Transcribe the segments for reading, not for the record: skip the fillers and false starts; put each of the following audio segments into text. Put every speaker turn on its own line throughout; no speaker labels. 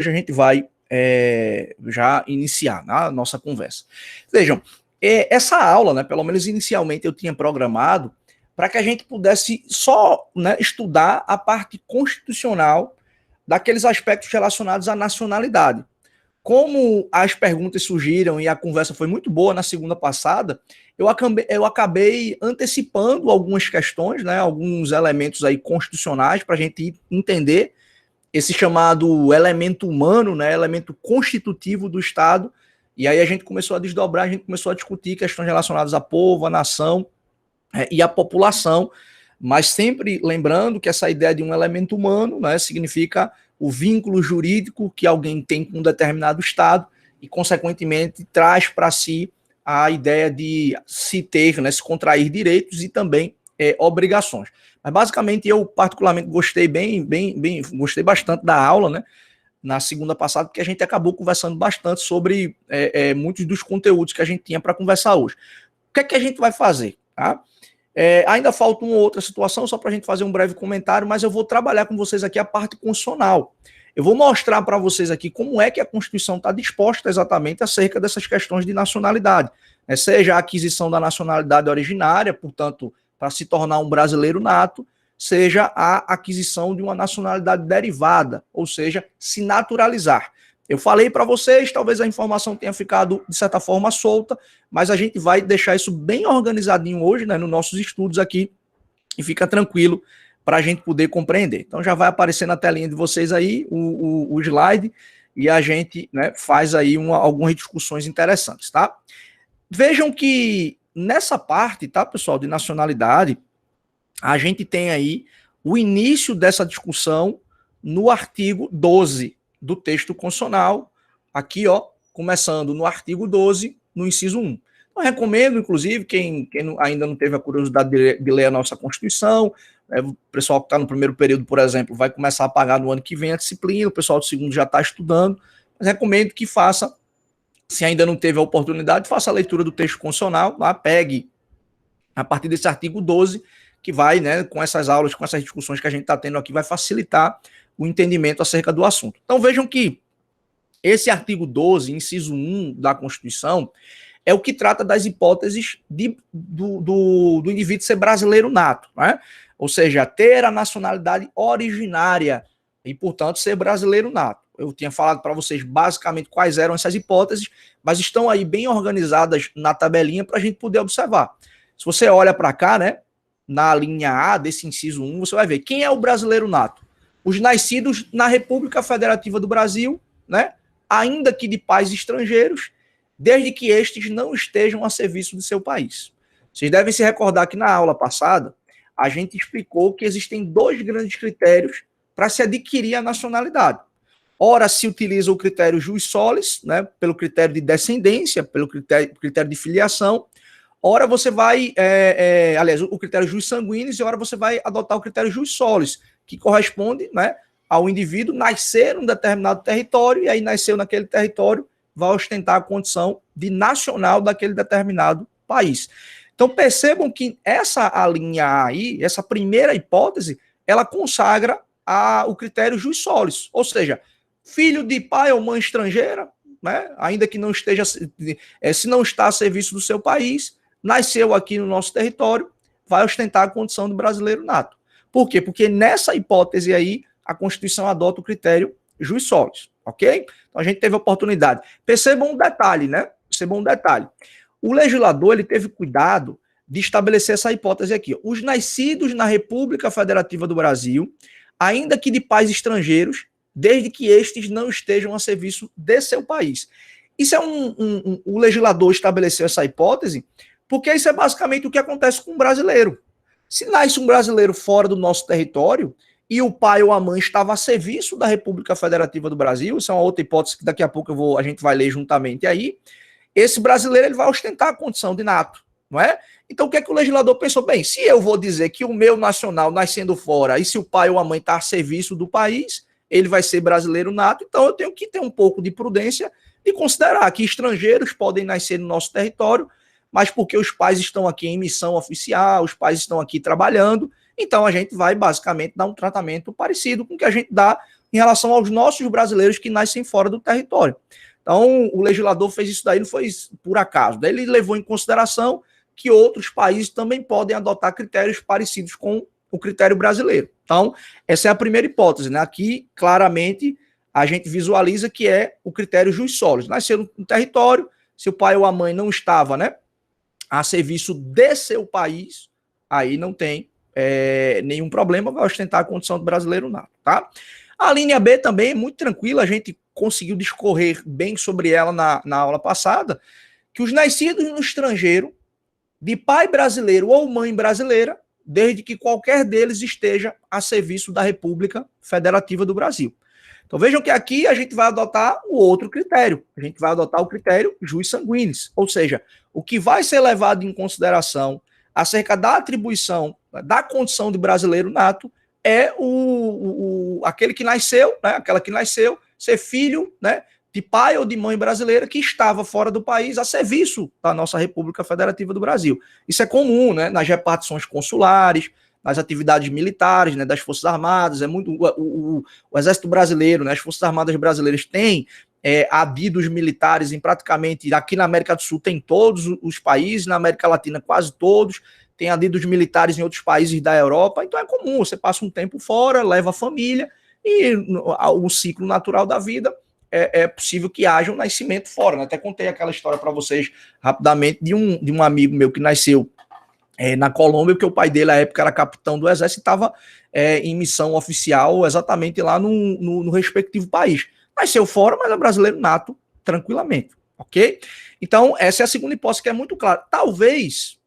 a gente vai já iniciar a nossa conversa. Vejam, essa aula, né, pelo menos inicialmente eu tinha programado para que a gente pudesse só, né, estudar a parte constitucional daqueles aspectos relacionados à nacionalidade. Como as perguntas surgiram e a conversa foi muito boa na segunda passada, eu acabei antecipando algumas questões, né, alguns elementos aí constitucionais para a gente entender esse chamado elemento humano, né, elemento constitutivo do Estado. E aí a gente começou a desdobrar, a gente começou a discutir questões relacionadas a povo, a nação e a população, mas sempre lembrando que essa ideia de um elemento humano, né, significa o vínculo jurídico que alguém tem com um determinado Estado e, consequentemente, traz para si a ideia de se ter, né, se contrair direitos e também obrigações. Mas, basicamente, eu particularmente gostei gostei bastante da aula, né, na segunda passada, porque a gente acabou conversando bastante sobre muitos dos conteúdos que a gente tinha para conversar hoje. O que é que a gente vai fazer? Tá? Ainda falta uma outra situação, só para a gente fazer um breve comentário, mas eu vou trabalhar com vocês aqui a parte constitucional. Eu vou mostrar para vocês aqui como é que a Constituição está disposta exatamente acerca dessas questões de nacionalidade. Seja a aquisição da nacionalidade originária, portanto, para se tornar um brasileiro nato, seja a aquisição de uma nacionalidade derivada, ou seja, se naturalizar. Eu falei para vocês, talvez a informação tenha ficado, de certa forma, solta, mas a gente vai deixar isso bem organizadinho hoje, né, nos nossos estudos aqui, e fica tranquilo para a gente poder compreender. Então já vai aparecer na telinha de vocês aí o slide, e a gente, né, faz aí algumas discussões interessantes, tá? Vejam que nessa parte, tá, pessoal, de nacionalidade, a gente tem aí o início dessa discussão no artigo 12 do texto constitucional, aqui, ó, começando no artigo 12, no inciso 1. Então, recomendo, inclusive, quem ainda não teve a curiosidade de ler a nossa Constituição, o pessoal que está no primeiro período, por exemplo, vai começar a pagar no ano que vem a disciplina, o pessoal do segundo já está estudando, mas recomendo que faça, se ainda não teve a oportunidade, faça a leitura do texto constitucional, lá, pegue a partir desse artigo 12, que vai, né, com essas aulas, com essas discussões que a gente está tendo aqui, vai facilitar o entendimento acerca do assunto. Então vejam que esse artigo 12, inciso 1 da Constituição, é o que trata das hipóteses do indivíduo ser brasileiro nato, né? Ou seja, ter a nacionalidade originária e, portanto, ser brasileiro nato. Eu tinha falado para vocês basicamente quais eram essas hipóteses, mas estão aí bem organizadas na tabelinha para a gente poder observar. Se você olha para cá, né, na linha A desse inciso 1, você vai ver quem é o brasileiro nato. Os nascidos na República Federativa do Brasil, né, ainda que de pais estrangeiros, desde que estes não estejam a serviço do seu país. Vocês devem se recordar que na aula passada, a gente explicou que existem dois grandes critérios para se adquirir a nacionalidade. Ora, se utiliza o critério jus solis, né, pelo critério de descendência, pelo critério de filiação. Ora, você vai, aliás, o critério jus sanguinis, e ora você vai adotar o critério jus solis, que corresponde, né, ao indivíduo nascer num determinado território, e aí nasceu naquele território, vai ostentar a condição de nacional daquele determinado país. Então percebam que essa linha aí, essa primeira hipótese, ela consagra o critério jus solis, ou seja, filho de pai ou mãe estrangeira, né, ainda que não esteja, se não está a serviço do seu país, nasceu aqui no nosso território, vai ostentar a condição de brasileiro nato. Por quê? Porque nessa hipótese aí, a Constituição adota o critério jus solis, ok? Então a gente teve a oportunidade. Percebam um detalhe, né? Percebam um detalhe. O legislador, ele teve cuidado de estabelecer essa hipótese aqui. Os nascidos na República Federativa do Brasil, ainda que de pais estrangeiros, desde que estes não estejam a serviço de seu país. Isso é o legislador estabeleceu essa hipótese, porque isso é basicamente o que acontece com um brasileiro. Se nasce um brasileiro fora do nosso território e o pai ou a mãe estava a serviço da República Federativa do Brasil, isso é uma outra hipótese que daqui a pouco a gente vai ler juntamente aí, esse brasileiro ele vai ostentar a condição de nato, não é? Então o que é que o legislador pensou? Bem, se eu vou dizer que o meu nacional nascendo fora e se o pai ou a mãe está a serviço do país, ele vai ser brasileiro nato, então eu tenho que ter um pouco de prudência e considerar que estrangeiros podem nascer no nosso território, mas porque os pais estão aqui em missão oficial, os pais estão aqui trabalhando, então a gente vai basicamente dar um tratamento parecido com o que a gente dá em relação aos nossos brasileiros que nascem fora do território. Então, o legislador fez isso daí, não foi por acaso. Daí ele levou em consideração que outros países também podem adotar critérios parecidos com o critério brasileiro. Então, essa é a primeira hipótese, né? Aqui, claramente, a gente visualiza que é o critério jus solis. Nasceu no território, se o pai ou a mãe não estava, né, a serviço de seu país, aí não tem nenhum problema, vai ostentar a condição do brasileiro nato, tá? A linha B também é muito tranquila, a gente conseguiu discorrer bem sobre ela na aula passada, que os nascidos no estrangeiro, de pai brasileiro ou mãe brasileira, desde que qualquer deles esteja a serviço da República Federativa do Brasil. Então vejam que aqui a gente vai adotar o outro critério. A gente vai adotar o critério jus sanguinis, ou seja, o que vai ser levado em consideração acerca da atribuição da condição de brasileiro nato é aquele que nasceu, né, aquela que nasceu, ser filho, né, de pai ou de mãe brasileira que estava fora do país a serviço da nossa República Federativa do Brasil. Isso é comum, né, nas repartições consulares, nas atividades militares, né, das Forças Armadas. É muito o Exército Brasileiro, né, as Forças Armadas brasileiras têm adidos militares em praticamente, aqui na América do Sul tem todos os países, na América Latina quase todos, tem adidos militares em outros países da Europa, então é comum, você passa um tempo fora, leva a família, e o ciclo natural da vida é possível que haja um nascimento fora, né? Até contei aquela história para vocês rapidamente de um amigo meu que nasceu na Colômbia, porque o pai dele, à época, era capitão do exército e estava em missão oficial exatamente lá no respectivo país. Nasceu fora, mas é brasileiro nato, tranquilamente, ok? Então, essa é a segunda hipótese que é muito clara. Talvez,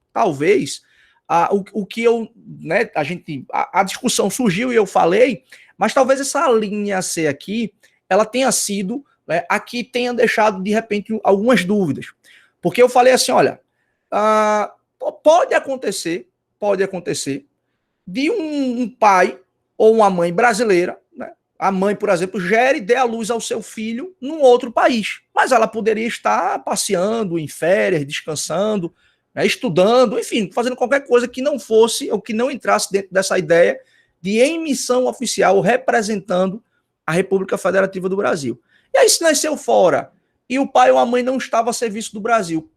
o que eu, né, a discussão surgiu e eu falei, mas talvez essa linha C aqui, ela tenha sido, né, aqui tenha deixado, de repente, algumas dúvidas. Porque eu falei assim, olha, pode acontecer de um pai ou uma mãe brasileira, né, a mãe, por exemplo, gere e dê a luz ao seu filho num outro país, mas ela poderia estar passeando em férias, descansando, né, estudando, enfim, fazendo qualquer coisa que não fosse ou que não entrasse dentro dessa ideia de emissão oficial representando a República Federativa do Brasil. E aí, se nasceu fora e o pai ou a mãe não estava a serviço do Brasil,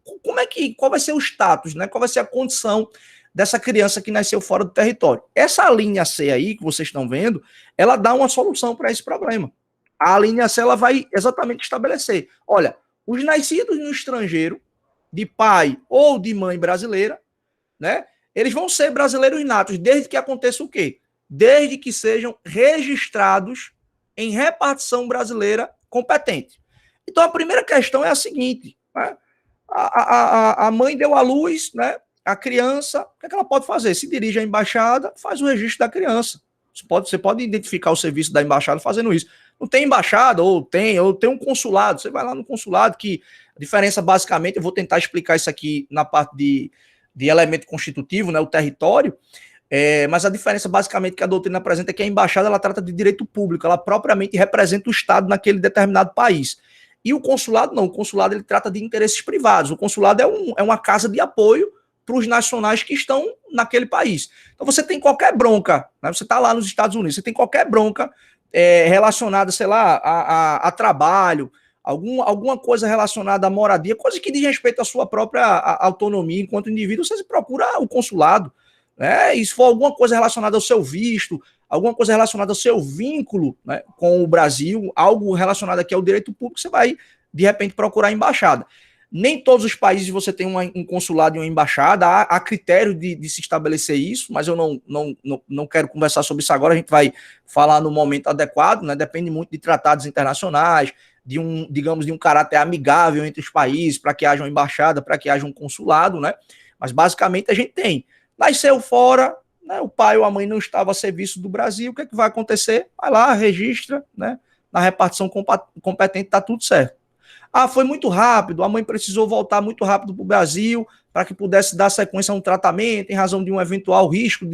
qual vai ser o status, né? Qual vai ser a condição dessa criança que nasceu fora do território? Essa linha C aí, que vocês estão vendo, ela dá uma solução para esse problema. A linha C, ela vai exatamente estabelecer, olha, os nascidos no estrangeiro, de pai ou de mãe brasileira, né? Eles vão ser brasileiros natos, desde que aconteça o quê? Desde que sejam registrados em repartição brasileira competente. Então, a primeira questão é a seguinte, né? A mãe deu à luz, né, a criança, o que ela pode fazer? Se dirige à embaixada, faz o registro da criança. Você pode identificar o serviço da embaixada fazendo isso. Não tem embaixada, ou tem um consulado. Você vai lá no consulado, que a diferença, basicamente, eu vou tentar explicar isso aqui na parte de elemento constitutivo, né, o território, mas a diferença, basicamente, que a doutrina apresenta é que a embaixada, ela trata de direito público, ela propriamente representa o Estado naquele determinado país. E o consulado não, o consulado ele trata de interesses privados. O consulado é uma casa de apoio para os nacionais que estão naquele país. Então você tem qualquer bronca, né? Você está lá nos Estados Unidos, você tem qualquer bronca relacionada, sei lá, a trabalho, alguma coisa relacionada à moradia, coisa que diz respeito à sua própria autonomia enquanto indivíduo, você procura o consulado, né? E se for alguma coisa relacionada ao seu visto, alguma coisa relacionada ao seu vínculo, né, com o Brasil, algo relacionado aqui ao direito público, você vai, de repente, procurar a embaixada. Nem todos os países você tem um consulado e uma embaixada, há critério de se estabelecer isso, mas eu não quero conversar sobre isso agora, a gente vai falar no momento adequado, né? Depende muito de tratados internacionais, digamos, de um caráter amigável entre os países, para que haja uma embaixada, para que haja um consulado, né? Mas basicamente a gente tem. Nasceu fora, né, o pai ou a mãe não estava a serviço do Brasil, o que é que vai acontecer? Vai lá, registra, né, na repartição competente, está tudo certo. Foi muito rápido, a mãe precisou voltar muito rápido para o Brasil para que pudesse dar sequência a um tratamento em razão de um eventual risco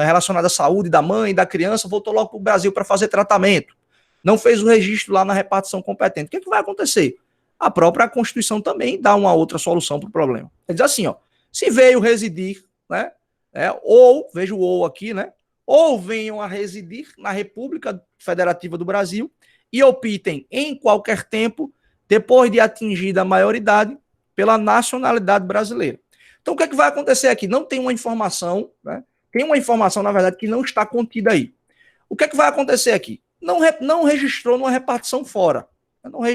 relacionado à saúde da mãe e da criança, voltou logo para o Brasil para fazer tratamento. Não fez o registro lá na repartição competente. O que é que vai acontecer? A própria Constituição também dá uma outra solução para o problema. Ele diz assim, ó, se veio residir, né, ou, veja o ou aqui, né, ou venham a residir na República Federativa do Brasil e optem em qualquer tempo, depois de atingida a maioridade, pela nacionalidade brasileira. Então, o que é que vai acontecer aqui? Não tem uma informação, né? Tem uma informação, na verdade, que não está contida aí. O que é que vai acontecer aqui? Não registrou numa repartição fora.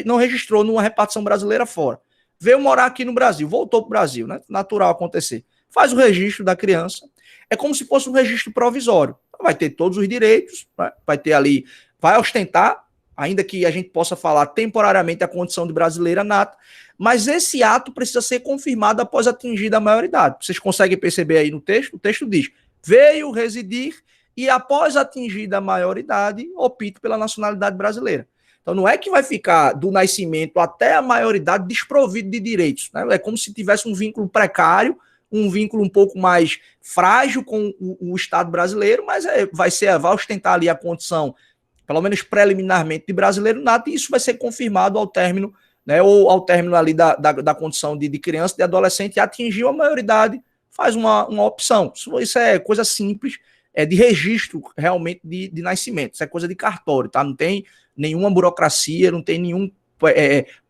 Não registrou numa repartição brasileira fora. Veio morar aqui no Brasil, voltou para o Brasil, né? Natural acontecer. Faz o registro da criança. É como se fosse um registro provisório. Vai ter todos os direitos, vai ter ali, vai ostentar, ainda que a gente possa falar temporariamente a condição de brasileira nata, mas esse ato precisa ser confirmado após atingida a maioridade. Vocês conseguem perceber aí no texto? O texto diz: veio residir e após atingida a maioridade, opta pela nacionalidade brasileira. Então não é que vai ficar do nascimento até a maioridade desprovido de direitos, né? É como se tivesse um vínculo precário, um vínculo um pouco mais frágil com o Estado brasileiro, mas vai ostentar ali a condição, pelo menos preliminarmente, de brasileiro nato, e isso vai ser confirmado ao término, né, ou ao término ali da condição de criança, de adolescente, e atingiu a maioridade, faz uma opção. Isso é coisa simples, é de registro realmente de nascimento, isso é coisa de cartório, tá? Não tem nenhuma burocracia, não tem nenhum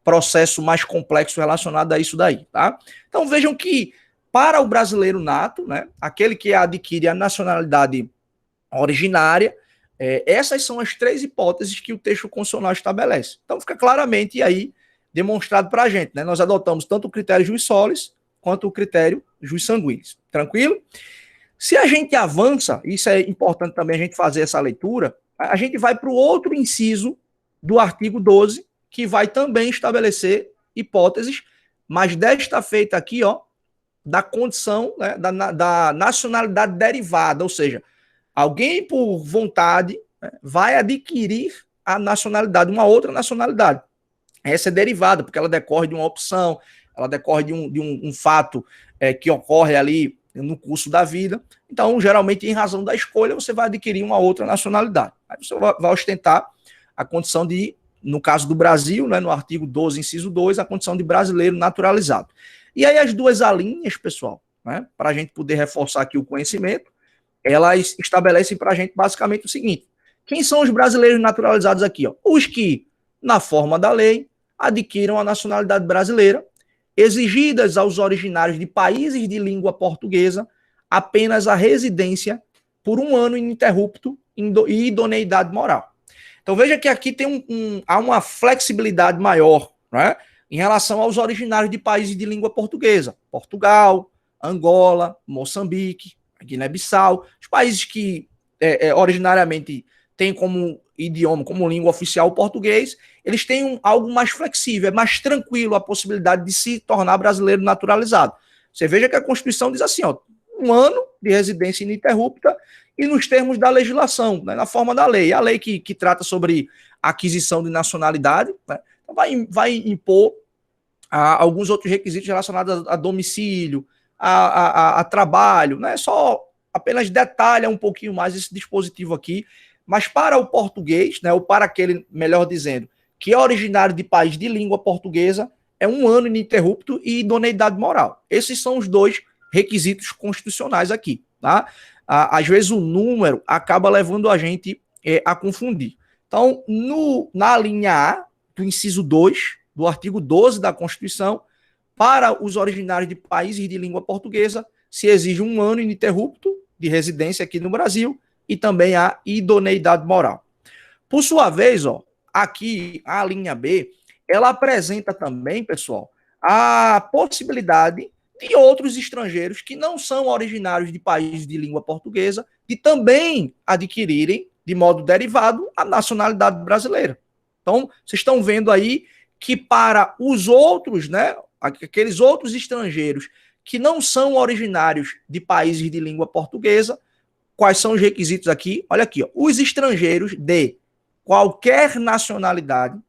processo mais complexo relacionado a isso daí, tá? Então vejam que para o brasileiro nato, né, aquele que adquire a nacionalidade originária, essas são as três hipóteses que o texto constitucional estabelece. Então fica claramente aí demonstrado para a gente, né? Nós adotamos tanto o critério jus solis quanto o critério jus sanguinis. Tranquilo? Se a gente avança, isso é importante também a gente fazer essa leitura, a gente vai para o outro inciso do artigo 12, que vai também estabelecer hipóteses, mas desta feita aqui, ó, da condição, né, da nacionalidade derivada, ou seja, alguém por vontade, né, vai adquirir a nacionalidade, uma outra nacionalidade. Essa é derivada, porque ela decorre de uma opção, ela decorre de um fato que ocorre ali no curso da vida. Então, geralmente, em razão da escolha, você vai adquirir uma outra nacionalidade. Aí você vai ostentar a condição de, no caso do Brasil, né, no artigo 12, inciso 2, a condição de brasileiro naturalizado. E aí as duas alíneas, pessoal, né, para a gente poder reforçar aqui o conhecimento, elas estabelecem para a gente basicamente o seguinte: quem são os brasileiros naturalizados aqui? Ó? Os que, na forma da lei, adquiram a nacionalidade brasileira, exigidas aos originários de países de língua portuguesa apenas a residência por um ano ininterrupto e idoneidade moral. Então veja que aqui tem há uma flexibilidade maior, né, em relação aos originários de países de língua portuguesa. Portugal, Angola, Moçambique, Guiné-Bissau, os países que originariamente têm como idioma, como língua oficial o português, eles têm algo mais flexível, é mais tranquilo a possibilidade de se tornar brasileiro naturalizado. Você veja que a Constituição diz assim, ó, 1 ano de residência ininterrupta e nos termos da legislação, né, na forma da lei. A lei que trata sobre aquisição de nacionalidade, né, vai impor alguns outros requisitos relacionados a domicílio, a trabalho, né? Só apenas detalha um pouquinho mais esse dispositivo aqui, mas para o português, né, ou para aquele, melhor dizendo, que é originário de país de língua portuguesa, é 1 ano ininterrupto e idoneidade moral. Esses são os dois requisitos constitucionais aqui, tá? Às vezes o número acaba levando a gente a confundir. Então, na linha A do inciso 2 do artigo 12 da Constituição, para os originários de países de língua portuguesa, se exige 1 ano ininterrupto de residência aqui no Brasil e também a idoneidade moral. Por sua vez, ó, aqui a linha B, ela apresenta também, pessoal, a possibilidade de outros estrangeiros que não são originários de países de língua portuguesa de também adquirirem, de modo derivado, a nacionalidade brasileira. Então, vocês estão vendo aí que para os outros, né, aqueles outros estrangeiros que não são originários de países de língua portuguesa, quais são os requisitos aqui? Olha aqui, ó, os estrangeiros de qualquer nacionalidade,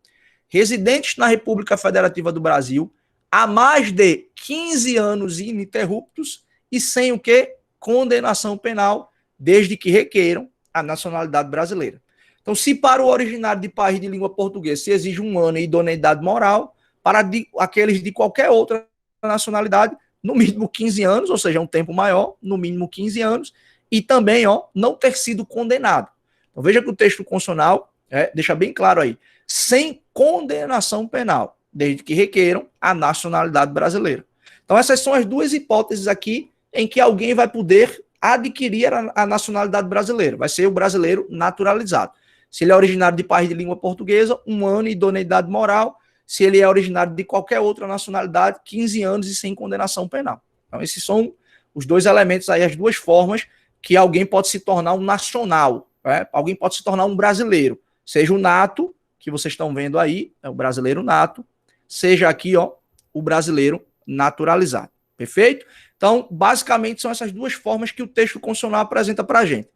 residentes na República Federativa do Brasil, há mais de 15 anos ininterruptos e sem o quê? Condenação penal, desde que requeiram a nacionalidade brasileira. Então, se para o originário de país de língua portuguesa se exige 1 ano e idoneidade moral, para aqueles de qualquer outra nacionalidade, no mínimo 15 anos, ou seja, um tempo maior, no mínimo 15 anos, e também, ó, não ter sido condenado. Então veja que o texto constitucional deixa bem claro aí, sem condenação penal, desde que requeram a nacionalidade brasileira. Então essas são as duas hipóteses aqui em que alguém vai poder adquirir a nacionalidade brasileira. Vai ser o brasileiro naturalizado. Se ele é originário de país de língua portuguesa, 1 ano e idoneidade moral. Se ele é originário de qualquer outra nacionalidade, 15 anos e sem condenação penal. Então esses são os dois elementos aí, as duas formas que alguém pode se tornar um nacional, né? Alguém pode se tornar um brasileiro, seja o nato, que vocês estão vendo aí, é o brasileiro nato, seja aqui, ó, o brasileiro naturalizado. Perfeito? Então, basicamente, são essas duas formas que o texto constitucional apresenta para a gente.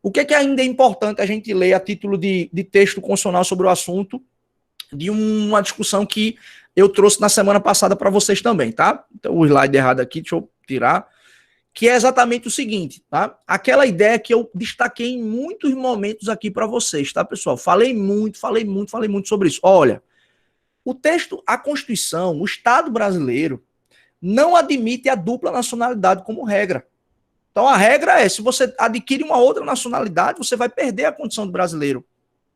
O que ainda é importante a gente ler a título de texto constitucional sobre o assunto, de uma discussão que eu trouxe na semana passada para vocês também, tá? Então, o slide errado aqui, deixa eu tirar, que é exatamente o seguinte, tá? Aquela ideia que eu destaquei em muitos momentos aqui para vocês, tá, pessoal? Falei muito sobre isso. Olha, o texto, a Constituição, o Estado brasileiro, não admite a dupla nacionalidade como regra. Então, a regra é, se você adquire uma outra nacionalidade, você vai perder a condição de brasileiro,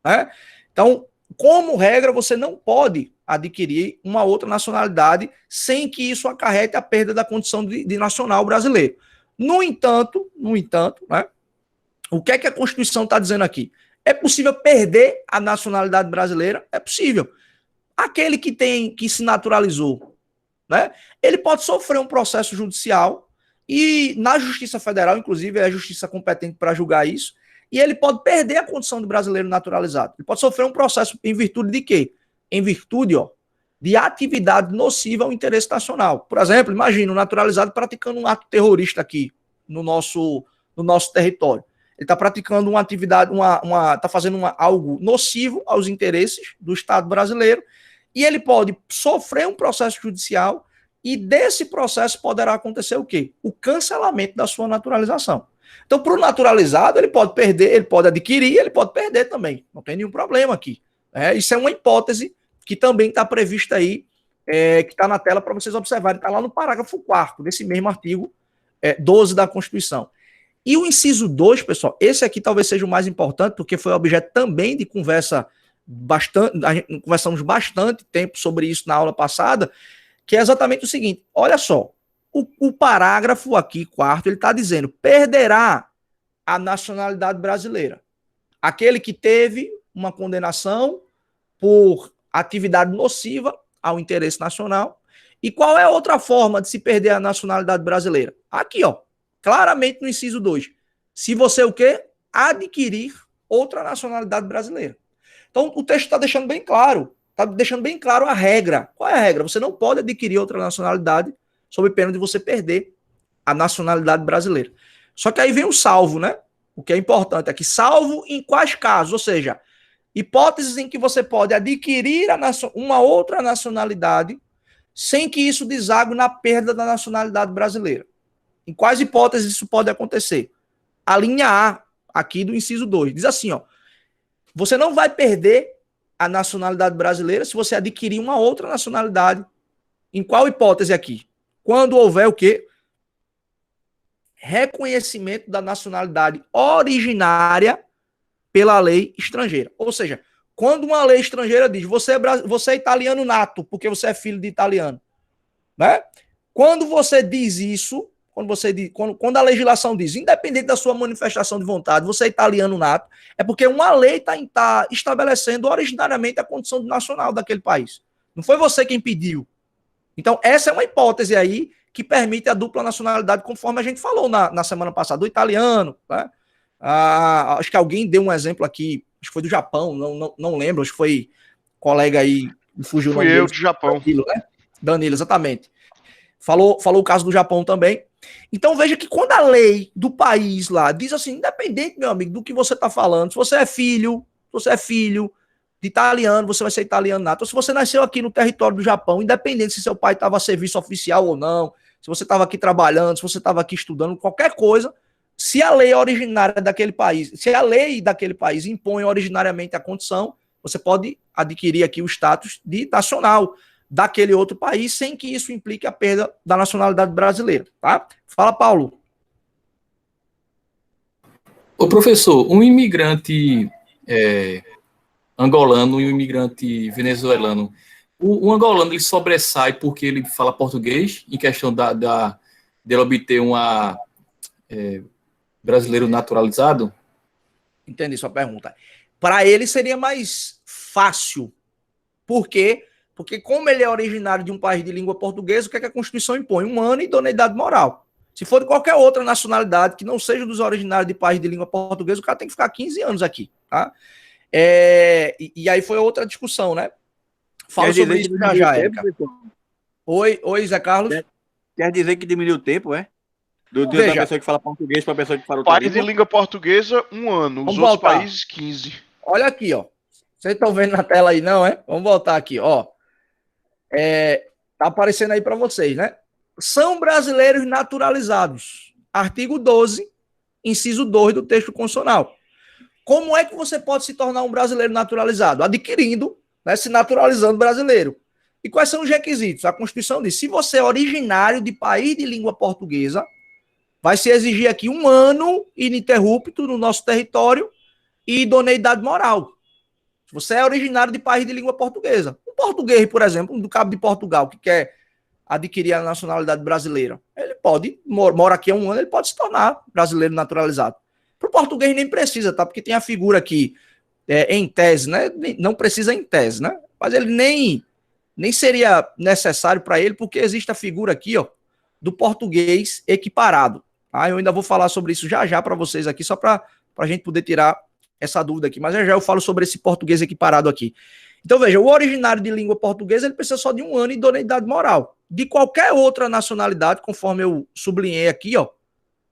né? Então, como regra, você não pode adquirir uma outra nacionalidade sem que isso acarrete a perda da condição de nacional brasileiro. No entanto, né, o que é que a Constituição está dizendo aqui? É possível perder a nacionalidade brasileira? É possível. Aquele que se naturalizou, né, ele pode sofrer um processo judicial e na Justiça Federal, inclusive, é a justiça competente para julgar isso, e ele pode perder a condição de brasileiro naturalizado. Ele pode sofrer um processo em virtude de quê? Em virtude, ó, de atividade nociva ao interesse nacional. Por exemplo, imagina um naturalizado praticando um ato terrorista aqui no nosso território. Ele está praticando uma atividade, está fazendo algo nocivo aos interesses do Estado brasileiro, e ele pode sofrer um processo judicial, e desse processo poderá acontecer o quê? O cancelamento da sua naturalização. Então, para o naturalizado, ele pode perder, ele pode adquirir, ele pode perder também. Não tem nenhum problema aqui. Isso é uma hipótese que também está prevista aí, que está na tela para vocês observarem. Está lá no parágrafo 4º desse mesmo artigo 12 da Constituição. E o inciso 2, pessoal, esse aqui talvez seja o mais importante, porque foi objeto também de conversa bastante, conversamos bastante tempo sobre isso na aula passada, que é exatamente o seguinte, olha só, o parágrafo aqui, 4º, ele está dizendo, perderá a nacionalidade brasileira. Aquele que teve uma condenação por atividade nociva ao interesse nacional. E qual é a outra forma de se perder a nacionalidade brasileira? Aqui, ó, claramente no inciso 2. Se você o quê? Adquirir outra nacionalidade brasileira. Então, o texto está deixando bem claro. Está deixando bem claro a regra. Qual é a regra? Você não pode adquirir outra nacionalidade sob pena de você perder a nacionalidade brasileira. Só que aí vem o salvo, né? O que é importante é que salvo em quais casos? Ou seja, hipóteses em que você pode adquirir uma outra nacionalidade sem que isso desague na perda da nacionalidade brasileira. Em quais hipóteses isso pode acontecer? A linha A, aqui do inciso 2, diz assim, ó, você não vai perder a nacionalidade brasileira se você adquirir uma outra nacionalidade. Em qual hipótese aqui? Quando houver o quê? Reconhecimento da nacionalidade originária pela lei estrangeira. Ou seja, quando uma lei estrangeira diz você é italiano nato, porque você é filho de italiano, né? Quando você diz isso, quando a legislação diz, independente da sua manifestação de vontade, você é italiano nato, é porque uma lei está estabelecendo originariamente a condição nacional daquele país. Não foi você quem pediu. Então, essa é uma hipótese aí que permite a dupla nacionalidade, conforme a gente falou na semana passada, do italiano, né? Acho que alguém deu um exemplo aqui, acho que foi do Japão, não lembro, acho que foi colega aí, fugiu o nome dele.
Fui eu, de Japão.
Danilo, né? Danilo, exatamente. Falou o caso do Japão também. Então veja que quando a lei do país lá diz assim, independente, meu amigo, do que você está falando, se você é filho de italiano, você vai ser italiano nato. Ou se você nasceu aqui no território do Japão, independente se seu pai estava a serviço oficial ou não, se você estava aqui trabalhando, se você estava aqui estudando, qualquer coisa, se a lei originária daquele país, se a lei daquele país impõe originariamente a condição, você pode adquirir aqui o status de nacional daquele outro país, sem que isso implique a perda da nacionalidade brasileira, tá? Fala, Paulo.
Ô, professor, um imigrante angolano e um imigrante venezuelano, o angolano ele sobressai porque ele fala português, em questão dele obter brasileiro naturalizado?
Entendi sua pergunta. Para ele seria mais fácil. Por quê? Porque como ele é originário de um país de língua portuguesa, o que é que a Constituição impõe? 1 ano e idoneidade moral. Se for de qualquer outra nacionalidade que não seja dos originários de país de língua portuguesa, o cara tem que ficar 15 anos aqui, tá? E aí foi outra discussão, né? Fala sobre isso já, Érica. Oi, Zé Carlos.
Quer dizer que diminuiu o tempo, é? Da pessoa que fala português para a pessoa que fala outra
país de língua portuguesa, 1 ano. Os outros países, 15.
Olha aqui, ó. Vocês estão vendo na tela aí, não, é? Vamos voltar aqui, ó. Tá aparecendo aí para vocês, né? São brasileiros naturalizados. Artigo 12, inciso 2 do texto constitucional. Como é que você pode se tornar um brasileiro naturalizado? Adquirindo, né, se naturalizando brasileiro. E quais são os requisitos? A Constituição diz, se você é originário de país de língua portuguesa, vai se exigir aqui 1 ano ininterrupto no nosso território e idoneidade moral. Se você é originário de país de língua portuguesa. Um português, por exemplo, do Cabo de Portugal, que quer adquirir a nacionalidade brasileira, ele pode, mora aqui há 1 ano, ele pode se tornar brasileiro naturalizado. Para o português nem precisa, tá? Porque tem a figura aqui em tese, né? Não precisa em tese, né? Mas ele nem seria necessário para ele, porque existe a figura aqui, ó, do português equiparado. Tá? Eu ainda vou falar sobre isso já para vocês aqui, só para a gente poder tirar essa dúvida aqui. Mas já eu falo sobre esse português equiparado aqui. Então, veja, o originário de língua portuguesa, ele precisa só de 1 ano de idoneidade moral. De qualquer outra nacionalidade, conforme eu sublinhei aqui, ó,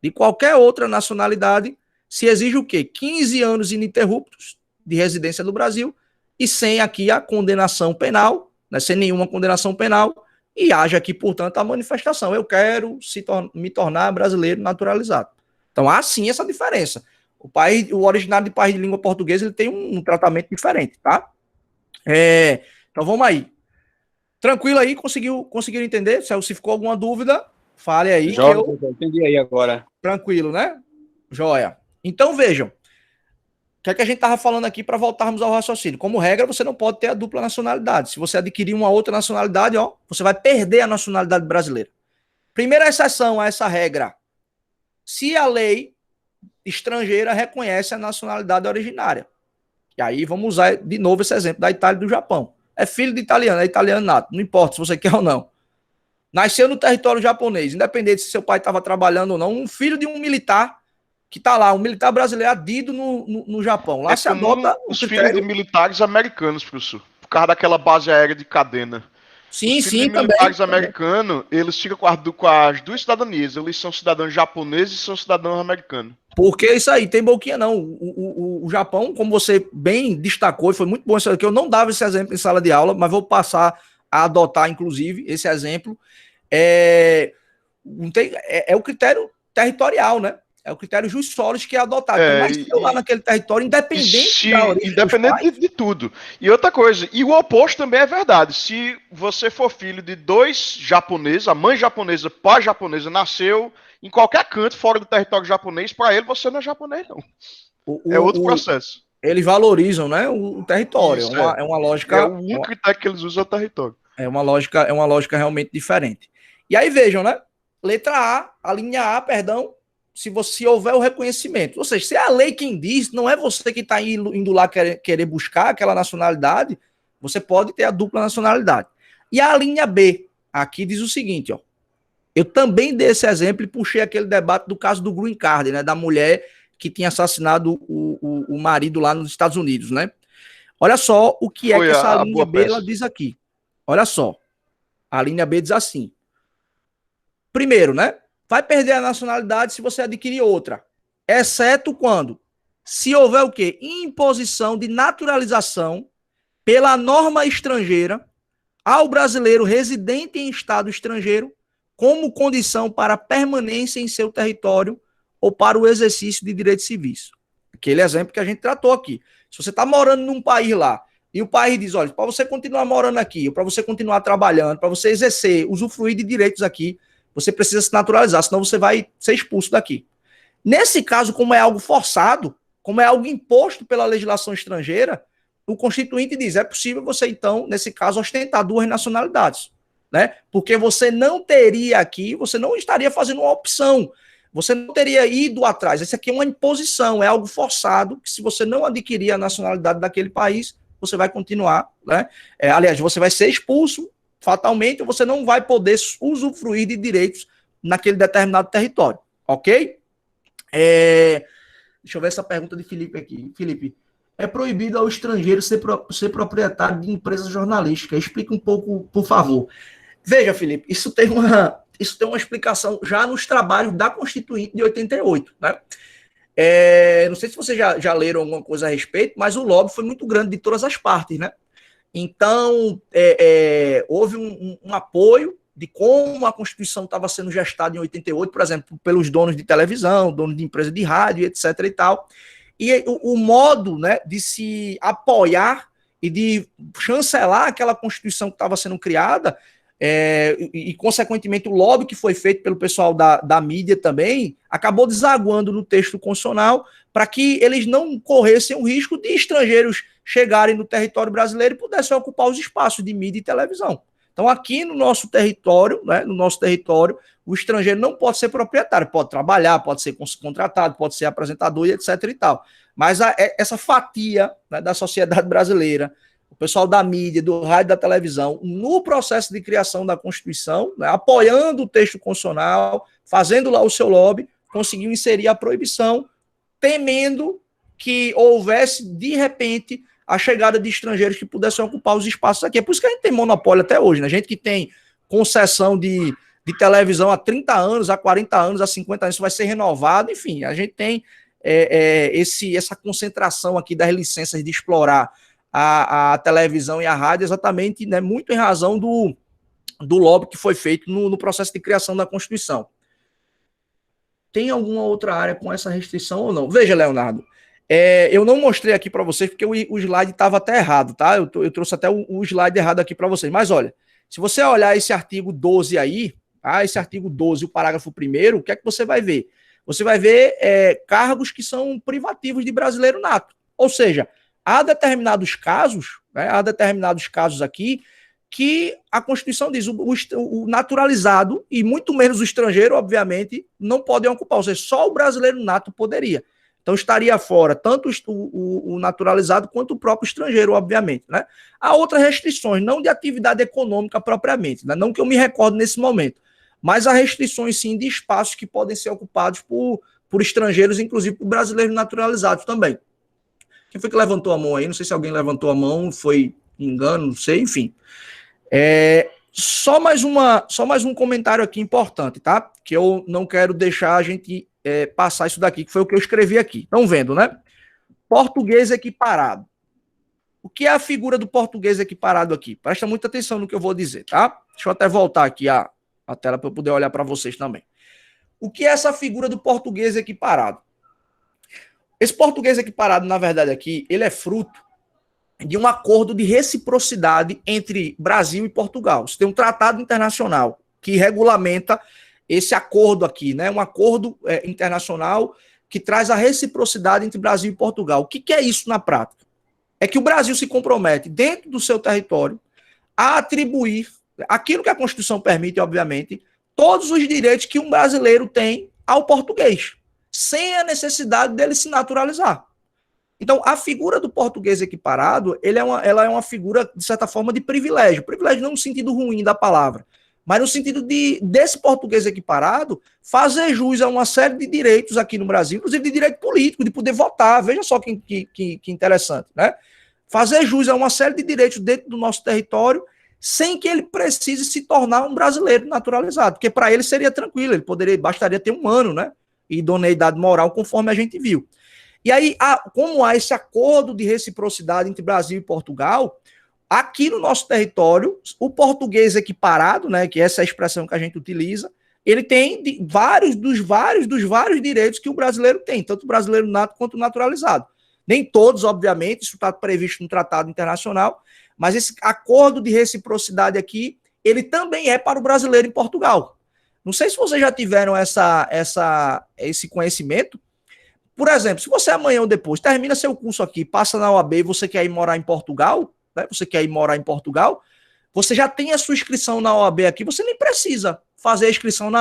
de qualquer outra nacionalidade, se exige o quê? 15 anos ininterruptos de residência no Brasil e sem aqui a condenação penal, né, sem nenhuma condenação penal, e haja aqui, portanto, a manifestação. Eu quero me tornar brasileiro naturalizado. Então, há sim essa diferença. O originário de país de língua portuguesa, ele tem um tratamento diferente, tá? Então, vamos aí. Tranquilo aí? Conseguiram entender? Se ficou alguma dúvida, fale aí.
Eu entendi aí agora.
Tranquilo, né? Joia. Então, vejam. O que é que a gente estava falando aqui para voltarmos ao raciocínio? Como regra, você não pode ter a dupla nacionalidade. Se você adquirir uma outra nacionalidade, ó, você vai perder a nacionalidade brasileira. Primeira exceção a essa regra. Se a lei estrangeira reconhece a nacionalidade originária. E aí vamos usar de novo esse exemplo da Itália e do Japão. É filho de italiano, é italiano nato. Não importa se você quer ou não. Nasceu no território japonês, independente se seu pai estava trabalhando ou não. Um filho de um militar que está lá, um militar brasileiro adido no Japão. Lá se adota
os filhos de militares americanos, professor. Por causa daquela base aérea de cadena.
Sim,
os
sim,
de militares americanos, eles ficam com as 2 cidadanias. Eles são cidadãos japoneses e são cidadãos americanos.
Porque isso aí, tem boquinha não. O Japão, como você bem destacou, e foi muito bom isso aqui, eu não dava esse exemplo em sala de aula, mas vou passar a adotar, inclusive, esse exemplo. É o critério territorial, né? É o critério jus solis que é adotado. Mas lá naquele território, independente da origem
independente de tudo. E outra coisa, e o oposto também é verdade. Se você for filho de 2 japoneses, a mãe japonesa, pai japonesa, nasceu em qualquer canto fora do território japonês, para ele você não é japonês, não. É outro processo.
Eles valorizam, né, o território. Isso, é uma lógica.
É o único critério que eles usam é o território.
É uma lógica realmente diferente. E aí vejam, né? Letra A, a linha A, perdão, se houver o reconhecimento. Ou seja, se é a lei quem diz, não é você que está indo lá querer buscar aquela nacionalidade, você pode ter a dupla nacionalidade. E a linha B, aqui diz o seguinte, ó. Eu também dei esse exemplo e puxei aquele debate do caso do Green Card, né? Da mulher que tinha assassinado o marido lá nos Estados Unidos, né? Olha só o que é que essa linha B ela diz aqui. Olha só. A linha B diz assim. Primeiro, né? Vai perder a nacionalidade se você adquirir outra. Exceto quando? Se houver o quê? Imposição de naturalização pela norma estrangeira ao brasileiro residente em estado estrangeiro como condição para permanência em seu território ou para o exercício de direitos civis. Aquele exemplo que a gente tratou aqui. Se você está morando num país lá e o país diz, olha, para você continuar morando aqui, para você continuar trabalhando, para você exercer, usufruir de direitos aqui, você precisa se naturalizar, senão você vai ser expulso daqui. Nesse caso, como é algo forçado, como é algo imposto pela legislação estrangeira, o Constituinte diz, é possível você, então, nesse caso, ostentar 2 nacionalidades, né? Porque você não teria aqui, você não estaria fazendo uma opção, você não teria ido atrás. Isso aqui é uma imposição, é algo forçado, que se você não adquirir a nacionalidade daquele país, você vai continuar, né? Aliás, você vai ser expulso fatalmente, ou você não vai poder usufruir de direitos naquele determinado território, ok? Deixa eu ver essa pergunta de Felipe aqui. Felipe, é proibido ao estrangeiro ser proprietário de empresa jornalística? Explica um pouco, por favor. Veja, Felipe, isso tem uma explicação já nos trabalhos da Constituinte de 88, né? Não sei se vocês já leram alguma coisa a respeito, mas o lobby foi muito grande de todas as partes, né? Então, houve um apoio de como a Constituição estava sendo gestada em 88, por exemplo, pelos donos de televisão, donos de empresa de rádio, etc. e tal. E o modo, né, de se apoiar e de chancelar aquela Constituição que estava sendo criada, e, consequentemente, o lobby que foi feito pelo pessoal da mídia também, acabou desaguando no texto constitucional para que eles não corressem o risco de estrangeiros chegarem no território brasileiro e pudessem ocupar os espaços de mídia e televisão. Então, aqui no nosso território, né, o estrangeiro não pode ser proprietário, pode trabalhar, pode ser contratado, pode ser apresentador e etc. e tal. Mas essa fatia, né, da sociedade brasileira, o pessoal da mídia, do rádio, da televisão, no processo de criação da Constituição, né, apoiando o texto constitucional, fazendo lá o seu lobby, conseguiu inserir a proibição, temendo que houvesse, de repente, a chegada de estrangeiros que pudessem ocupar os espaços aqui. É por isso que a gente tem monopólio até hoje, né? A gente que tem concessão de televisão há 30 anos, há 40 anos, há 50 anos, isso vai ser renovado, enfim, a gente tem essa concentração aqui das licenças de explorar a televisão e a rádio, exatamente, né, muito em razão do lobby que foi feito no processo de criação da Constituição. Tem alguma outra área com essa restrição ou não? Veja, Leonardo, eu não mostrei aqui para vocês porque o slide estava até errado, tá? Eu trouxe até o slide errado aqui para vocês. Mas olha, se você olhar esse artigo 12 aí, tá? Esse artigo 12, o parágrafo 1º, o que é que você vai ver? Você vai ver cargos que são privativos de brasileiro nato. Ou seja, há determinados casos, né? Há determinados casos aqui que a Constituição diz o naturalizado e muito menos o estrangeiro, obviamente, não podem ocupar. Ou seja, só o brasileiro nato poderia. Então estaria fora tanto o naturalizado quanto o próprio estrangeiro, obviamente, né? Há outras restrições, não de atividade econômica propriamente, né? Não que eu me recordo nesse momento, mas há restrições sim de espaços que podem ser ocupados por estrangeiros, inclusive por brasileiros naturalizados também. Quem foi que levantou a mão aí? Não sei se alguém levantou a mão, foi engano, não sei, enfim. Só mais um comentário aqui importante, tá? Que eu não quero deixar a gente passar isso daqui, que foi o que eu escrevi aqui. Estão vendo, né? Português equiparado. O que é a figura do português equiparado aqui? Presta muita atenção no que eu vou dizer, tá? Deixa eu até voltar aqui a tela para eu poder olhar para vocês também. O que é essa figura do português equiparado? Esse português equiparado, na verdade, aqui, ele é fruto de um acordo de reciprocidade entre Brasil e Portugal. Você tem um tratado internacional que regulamenta esse acordo aqui, né? Um acordo internacional que traz a reciprocidade entre Brasil e Portugal. O que é isso na prática? É que o Brasil se compromete, dentro do seu território, a atribuir aquilo que a Constituição permite, obviamente, todos os direitos que um brasileiro tem ao português, sem a necessidade dele se naturalizar. Então, a figura do português equiparado, ela é uma figura, de certa forma, de privilégio. Privilégio não no sentido ruim da palavra, mas no sentido desse português equiparado fazer jus a uma série de direitos aqui no Brasil, inclusive de direito político, de poder votar. Veja só que interessante, né? Fazer jus a uma série de direitos dentro do nosso território sem que ele precise se tornar um brasileiro naturalizado, porque para ele seria tranquilo, bastaria ter 1 ano, né? E idoneidade moral, conforme a gente viu. E aí, como há esse acordo de reciprocidade entre Brasil e Portugal, aqui no nosso território, o português equiparado, né, que essa é a expressão que a gente utiliza, ele tem vários direitos que o brasileiro tem, tanto o brasileiro nato quanto o naturalizado. Nem todos, obviamente, isso está previsto no tratado internacional, mas esse acordo de reciprocidade aqui, ele também é para o brasileiro em Portugal. Não sei se vocês já tiveram esse conhecimento. Por exemplo, se você amanhã ou depois termina seu curso aqui, passa na OAB e você quer ir morar em Portugal, né? Você quer ir morar em Portugal, você já tem a sua inscrição na OAB aqui, você nem precisa fazer a inscrição,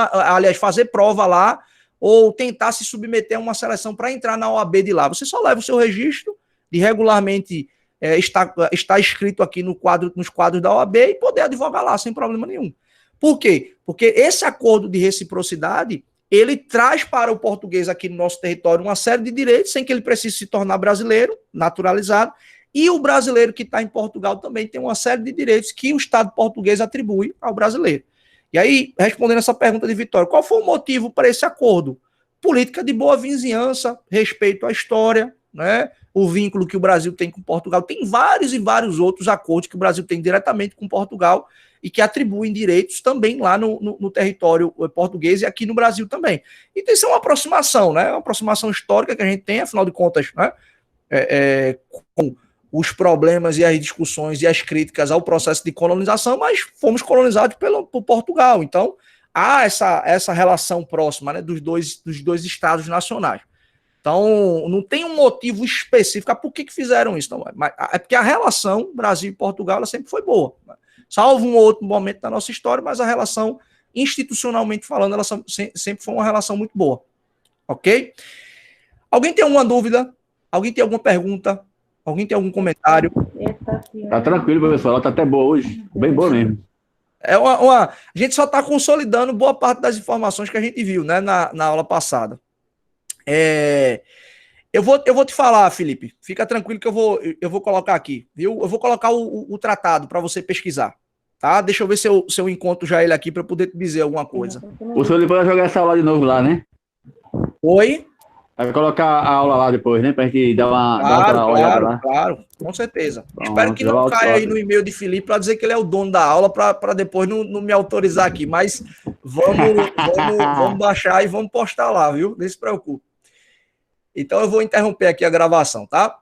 fazer prova lá, ou tentar se submeter a uma seleção para entrar na OAB de lá. Você só leva o seu registro de regularmente está escrito aqui nos quadros da OAB e poder advogar lá sem problema nenhum. Por quê? Porque esse acordo de reciprocidade, ele traz para o português aqui no nosso território uma série de direitos sem que ele precise se tornar brasileiro, naturalizado, e o brasileiro que está em Portugal também tem uma série de direitos que o Estado português atribui ao brasileiro. E aí, respondendo essa pergunta de Vitória, qual foi o motivo para esse acordo? Política de boa vizinhança, respeito à história, né? O vínculo que o Brasil tem com Portugal. Tem vários e vários outros acordos que o Brasil tem diretamente com Portugal e que atribuem direitos também lá no território português e aqui no Brasil também. Então, isso é uma aproximação, né? Uma aproximação histórica que a gente tem, afinal de contas, né? Com os problemas e as discussões e as críticas ao processo de colonização, mas fomos colonizados por Portugal. Então, há essa relação próxima, né, dos dois estados nacionais. Então, não tem um motivo específico. Por que fizeram isso? Não, mas é porque a relação Brasil e Portugal ela sempre foi boa. Né? Salvo um outro momento da nossa história, mas a relação, institucionalmente falando, ela sempre foi uma relação muito boa. Ok? Alguém tem alguma dúvida? Alguém tem alguma pergunta? Alguém tem algum comentário?
Tá tranquilo, professor. Ela tá até boa hoje. Bem boa mesmo.
A gente só está consolidando boa parte das informações que a gente viu, né, na aula passada. Eu vou te falar, Felipe. Fica tranquilo que eu vou colocar aqui, viu? Eu vou colocar o tratado para você pesquisar, tá? Deixa eu ver se eu encontro já ele aqui para poder te dizer alguma coisa.
O senhor depois vai jogar essa aula de novo lá, né?
Oi?
Vai colocar a aula lá depois, né? Pra gente dar uma olhada lá.
Claro, com certeza.
Pronto,
espero que não caia aí no e-mail de Felipe para dizer que ele é o dono da aula, para depois não me autorizar aqui. Mas vamos baixar e vamos postar lá, viu? Não se preocupe. Então eu vou interromper aqui a gravação, tá?